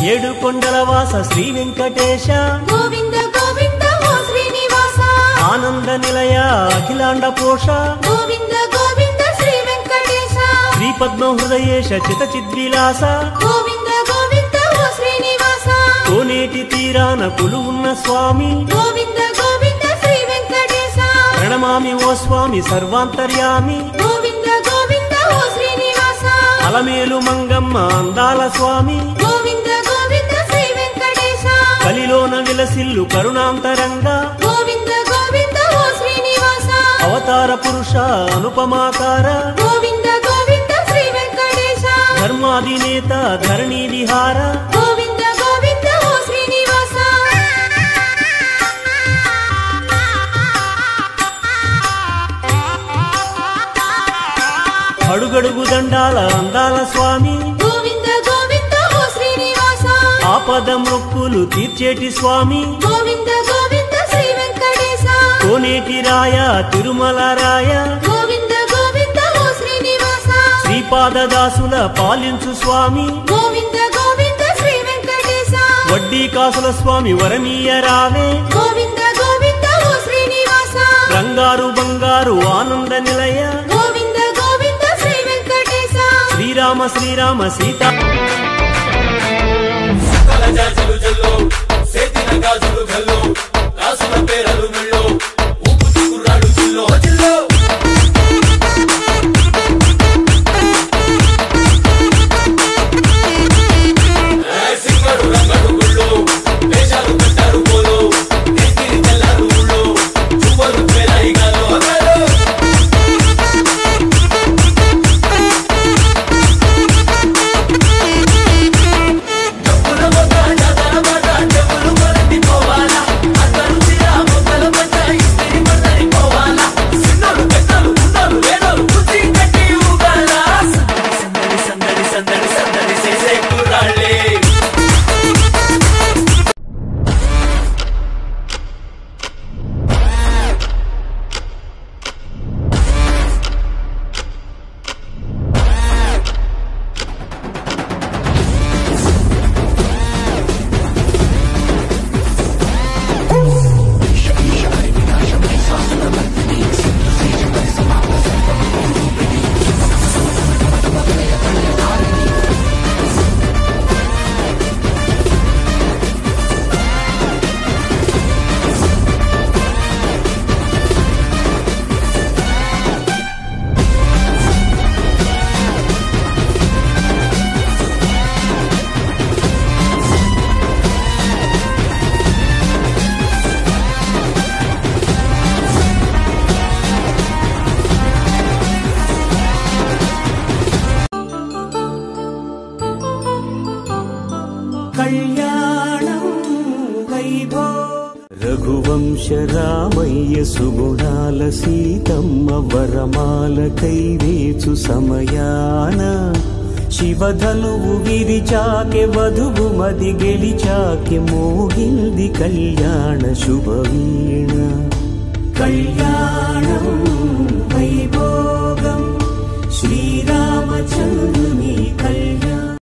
ఏడు కొండల వాస శ్రీ వెంకటేశ గోవింద గోవింద ఓ శ్రీనివాస ఆనంద నిలయ అఖిలాండ పోష గోవింద గోవింద శ్రీ వెంకటేశ శ్రీ పద్మ హృదయేశ చిత చిద్విలాస గోవింద గోవింద ఓ శ్రీనివాస కోనేటి తీరాన కొలువున్న స్వామి గోవింద గోవింద శ్రీ వెంకటేశ ప్రణమామి ఓ స్వామి సర్వాంతర్యామి గోవింద గోవింద ఓ శ్రీనివాస అలమేలు మంగమ్మ అందాల స్వామి గోవింద గోవింద శ్రీ వెంకటేశ కలిలోన విలసిల్లు కరుణాంతరంగా గోవింద గోవింద ఓ శ్రీనివాస అవతార పురుష అనుపమాకార గోవింద గోవింద శ్రీ వెంకటేశ ధర్మాధినేత ధరణి విహార గోవింద గోవింద ఓ శ్రీనివాస అడుగడుగు దండాల అందాల స్వామి గోవింద గోవింద ఓ శ్రీనివాస ఆపద మొక్కులు తీర్చేటి స్వామి గోవింద గోవింద శ్రీ వెంకటేశ కోనేటి రాయ తిరుమల రాయ గోవింద గోవింద ఓ శ్రీనివాస శ్రీపాదదాసుల పాలించు స్వామి గోవింద గోవింద శ్రీ వెంకటేశ వడ్డీ కాసుల స్వామి వరమీయ రావే గోవింద గోవింద ఓ శ్రీనివాస రంగారు బంగారు ఆనంద నిలయ గోవింద గోవింద శ్రీ వెంకటేశ శ్రీరామ శ్రీరామ సీతా జాజలు జల్లో సేతిన గాజులు గల్లో రాసుల పేరలు మెళ్ళో ఊపు కుర్రాడు జిల్లో జిల్లో సింగడు రంగడు గుళ్ళో వేషాలు పెట్టారు పోలో నెత్తిరి తెల్లారు ఊళ్ళో చువ్వలు పేరాయి గాలో కళ్యాణం రఘువంశ రామయ్య సుగుణాల సీతమ్మ వరమాల కైవేచు సమయాన శివధనువు విరిచాకె వధువు మది గెలిచాకె మోగింది కళ్యాణ శుభవీణ కళ్యాణం వైభోగం శ్రీరామచంద్రుని కళ్యాణ